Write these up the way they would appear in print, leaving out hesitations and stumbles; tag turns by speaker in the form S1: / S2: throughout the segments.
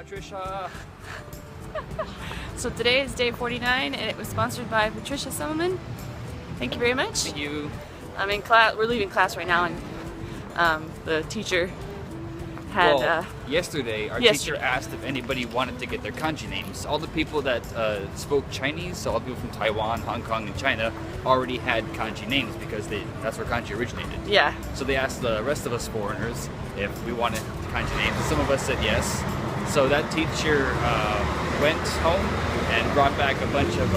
S1: Patricia.
S2: So today is day 49 and it was sponsored by Patricia Selman. Thank you very much.
S1: Thank you.
S2: I'm in class, we're leaving class right now, and the teacher had
S1: yesterday our teacher asked if anybody wanted to get their kanji names. All the people that spoke Chinese, so all the people from Taiwan, Hong Kong, and China already had kanji names because that's where kanji originated.
S2: Yeah.
S1: So they asked the rest of us foreigners if we wanted kanji names, and some of us said yes. So that teacher went home and brought back a bunch of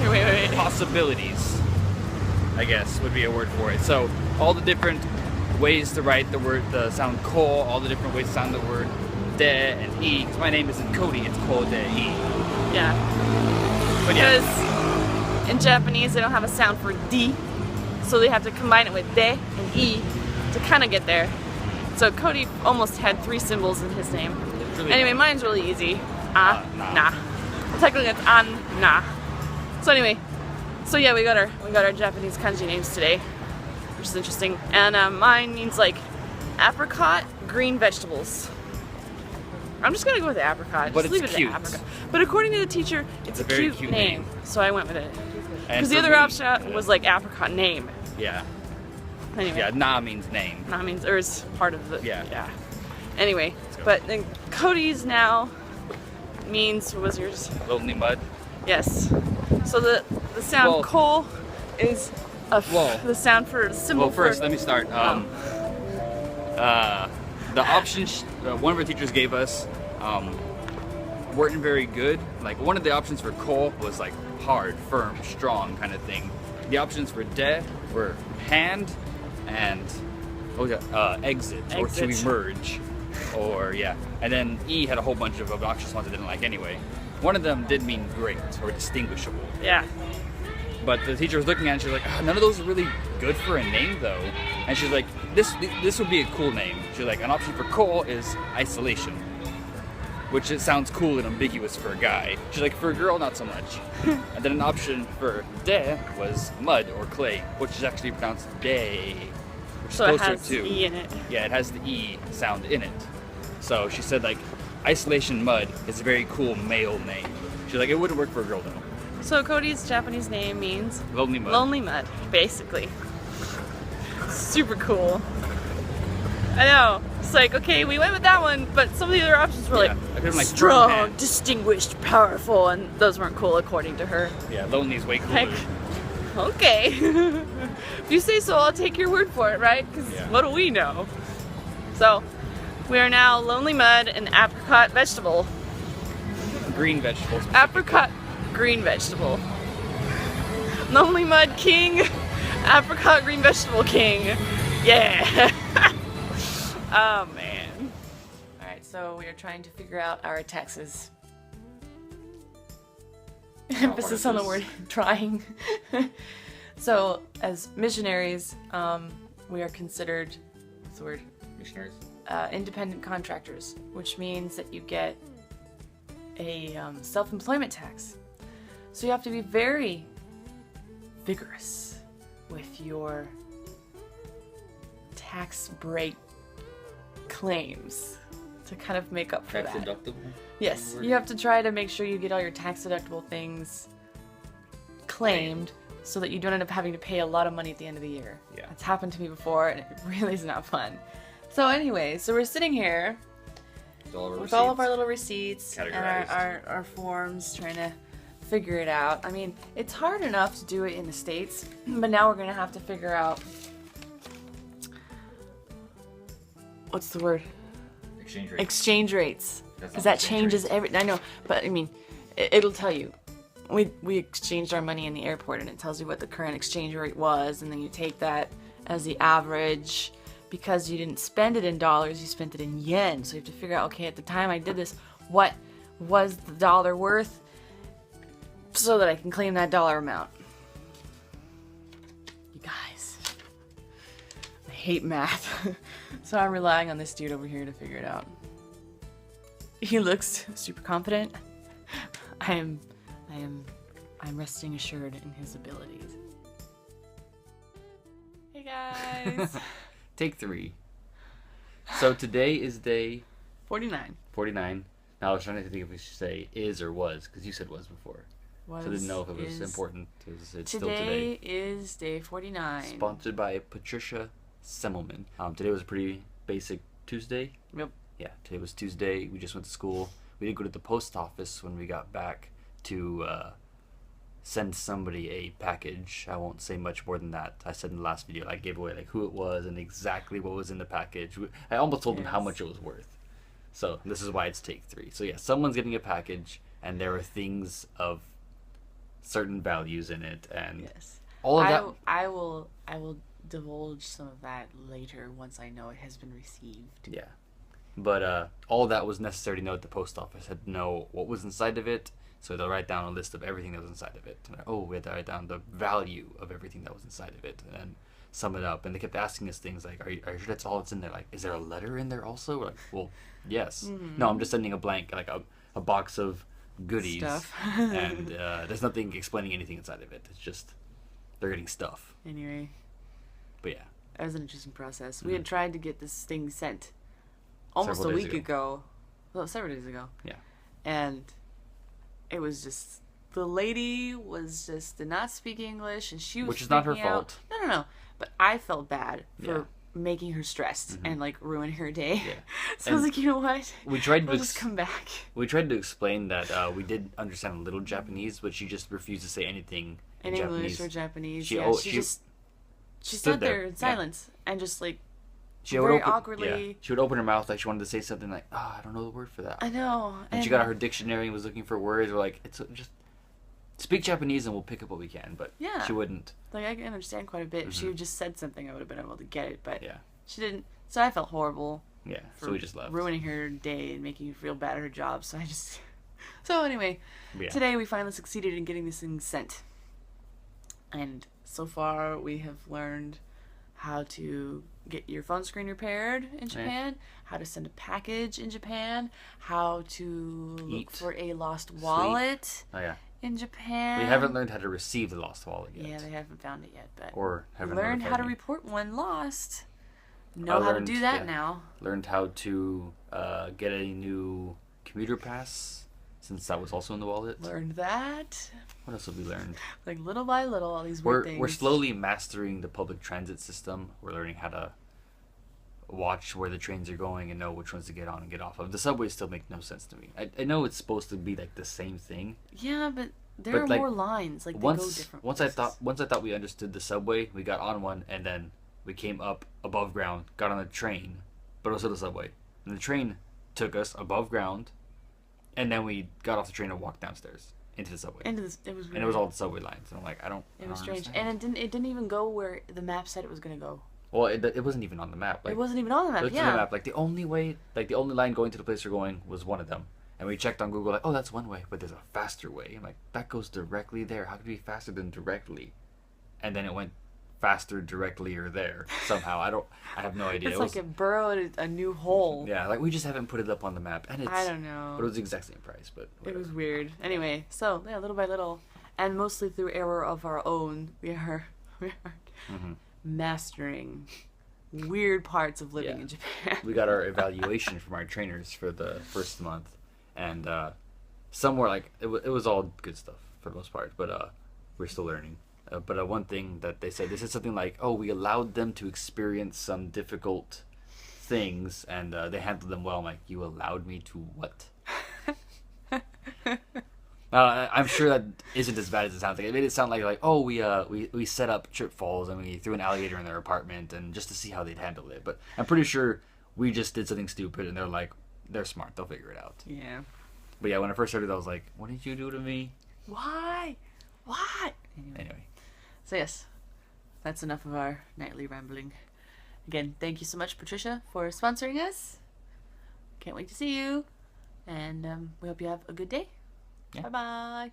S2: wait.
S1: possibilities, I guess would be a word for it. So all the different ways to write the sound ko, all the different ways to sound the word de and e. Because my name isn't Cody, it's ko de e.
S2: Yeah.
S1: But
S2: because in Japanese they don't have a sound for d, so they have to combine it with de and e to kind of get there. So Cody almost had 3 symbols in his name.
S1: Really
S2: anyway, mine's really easy. Na. Technically it's an na. So anyway, so yeah, we got our Japanese kanji names today, which is interesting. And mine means like apricot, green vegetables. I'm just gonna go with the apricot.
S1: But
S2: just
S1: it's
S2: leave it
S1: cute.
S2: at apricot. But according to the teacher, it's a
S1: very
S2: cute name, so I went with it. Because
S1: And
S2: the
S1: for
S2: other
S1: me,
S2: option was like apricot name.
S1: Yeah.
S2: Anyway.
S1: Yeah, na means name.
S2: Na means, or is part of the,
S1: Yeah.
S2: Anyway, but then Cody's now means, what was yours?
S1: Lonely mud.
S2: Yes. So the sound ko is the sound for the symbol.
S1: Well, first let me start. The options one of our teachers gave us weren't very good. Like one of the options for ko was like hard, firm, strong kind of thing. The options for de were hand and exit or to emerge, or and then e had a whole bunch of obnoxious ones I didn't like anyway. One of them did mean great or distinguishable.
S2: Yeah.
S1: But the teacher was looking at it and she was like, none of those are really good for a name though. And she's like, this would be a cool name. She's like, an option for ko is isolation, which it sounds cool and ambiguous for a guy. She's like, for a girl, not so much. And then an option for de was mud or clay, which is actually pronounced day, which
S2: so
S1: is closer
S2: it has
S1: to
S2: e in it.
S1: Yeah, it has the e sound in it. So she said like, isolation mud is a very cool male name. She's like, it wouldn't work for a girl though.
S2: So Cody's Japanese name means
S1: Lonely mud.
S2: Lonely mud, basically. Super cool. I know. It's like, okay, we went with that one, but some of the other options were like strong, distinguished, powerful, and those weren't cool according to her.
S1: Yeah, lonely is way cooler.
S2: Heck, okay. If you say so, I'll take your word for it, right? Because what do we know? So, we are now lonely mud and apricot vegetable.
S1: Green vegetables.
S2: Apricot green vegetable. Lonely mud king, apricot green vegetable king. Yeah. Oh man. Alright, so we are trying to figure out our taxes. Emphasis on the word trying. So, as missionaries, we are considered, what's the word?
S1: Missionaries.
S2: Independent contractors, which means that you get a self-employment tax. So you have to be very vigorous with your tax break claims to kind of make up for
S1: tax
S2: that.
S1: Deductible?
S2: Yes, you have to try to make sure you get all your tax deductible things claimed so that you don't end up having to pay a lot of money at the end of the year.
S1: Yeah.
S2: It's happened to me before and it really is not fun. So anyway, so we're sitting here with all of our little receipts and our forms, trying to figure it out. I mean, it's hard enough to do it in the States, but now we're going to have to figure out, what's the word?
S1: Exchange rates.
S2: Exchange rates. Because that changes every, I know, but I mean, it'll tell you. We exchanged our money in the airport and it tells you what the current exchange rate was, and then you take that as the average. Because you didn't spend it in dollars, you spent it in yen. So you have to figure out, okay, at the time I did this, what was the dollar worth so that I can claim that dollar amount. You guys, I hate math. So I'm relying on this dude over here to figure it out. He looks super confident. I'm resting assured in his abilities. Hey guys.
S1: Take 3. So today is day
S2: 49.
S1: 49. Now I was trying to think if we should say is or was, because you said was before. So I didn't know if it was important. It's still today.
S2: Today is day 49.
S1: Sponsored by Patricia Semmelman. Today was a pretty basic Tuesday.
S2: Yep.
S1: Yeah, today was Tuesday. We just went to school. We did go to the post office when we got back to send somebody a package. I won't say much more than that. I said in the last video, I gave away like who it was and exactly what was in the package. I almost told them how much it was worth. So this is why it's take 3. So yeah, someone's getting a package, and there are things of certain values in it, and all of that.
S2: I will divulge some of that later once I know it has been received.
S1: Yeah, but all of that was necessary to know at the post office. Had to know what was inside of it, so they'll write down a list of everything that was inside of it. And we had to write down the value of everything that was inside of it, and then sum it up. And they kept asking us things like, are you sure that's all that's in there? Like, is there a letter in there also? We're like, well, yes. No, I'm just sending a blank, like a box of goodies
S2: stuff.
S1: And there's nothing explaining anything inside of it. It's just they're getting stuff.
S2: Anyway,
S1: but yeah,
S2: that was an interesting process. We had tried to get this thing sent almost a week ago. Well, several days ago.
S1: Yeah.
S2: And it was just, the lady did not speak English, and she was
S1: which is not her
S2: out.
S1: fault.
S2: No. But I felt bad for making her stressed and like ruin her day. Yeah. So I was like, you know what?
S1: We tried to
S2: just come back.
S1: We tried to explain that we did understand a little Japanese, but she just refused to say anything in
S2: English or Japanese. She
S1: stood
S2: sat there in silence and just like
S1: she
S2: very
S1: would open,
S2: awkwardly.
S1: Yeah. She would open her mouth like she wanted to say something like, I don't know the word for that.
S2: I know.
S1: And she got out her dictionary and was looking for words. We're like, it's just speak Japanese and we'll pick up what we can. But she wouldn't.
S2: Like, I can understand quite a bit. If she had just said something, I would have been able to get it. But she didn't. So I felt horrible.
S1: Yeah. So we just left.
S2: Ruining her day and making her feel bad at her job. So I just. So anyway, today we finally succeeded in getting this thing sent. And so far we have learned how to get your phone screen repaired in Japan, how to send a package in Japan, how to look for a lost wallet in Japan.
S1: We haven't learned how to receive the lost wallet yet.
S2: Yeah, they haven't found it yet, but
S1: or haven't
S2: learned how to report one lost. Know how to do that now.
S1: Learned how to get a new commuter pass, since that was also in the wallet.
S2: Learned that.
S1: What else have we learned?
S2: Like little by little, all these weird things.
S1: We're slowly mastering the public transit system. We're learning how to watch where the trains are going and know which ones to get on and get off of. The subways still make no sense to me. I know it's supposed to be like the same thing.
S2: Yeah, but there are like, more lines. Like they go different places.
S1: Once I thought we understood the subway, we got on one and then we came up above ground, got on a train, but also the subway. And the train took us above ground, and then we got off the train and walked downstairs into the subway.
S2: It was weird.
S1: And it was all the subway lines. And I'm like, it
S2: was strange.
S1: Understand.
S2: And it didn't even go where the map said it was gonna go.
S1: Well, it wasn't even on the map. Like,
S2: it wasn't even on the map.
S1: Looked at the map. Like the only line going to the place we're going was one of them. And we checked on Google, like, oh, that's one way, but there's a faster way. I'm like, that goes directly there. How could it be faster than directly? And then it went faster directly or there somehow. I have no idea.
S2: It's like it burrowed a new hole.
S1: Yeah, like we just haven't put it up on the map, and
S2: I don't know.
S1: But it was the exact same price. But whatever.
S2: It was weird. Anyway, so yeah, little by little, and mostly through error of our own, we are mastering weird parts of living in Japan.
S1: We got our evaluation from our trainers for the first month, and somewhere like it was all good stuff for the most part, but we're still learning. But one thing that they said, something like, oh, we allowed them to experience some difficult things, and they handled them well. I'm like, you allowed me to what? I'm sure that isn't as bad as it sounds. Like it made it sound like oh, we set up trip falls and we threw an alligator in their apartment and just to see how they'd handle it. But I'm pretty sure we just did something stupid, and they're like, they're smart, they'll figure it out.
S2: Yeah.
S1: But yeah, when I first started, I was like, what did you do to me?
S2: Why? What?
S1: Anyway.
S2: So yes, that's enough of our nightly rambling. Again, thank you so much, Patricia, for sponsoring us. Can't wait to see you. And we hope you have a good day. Yeah. Bye-bye.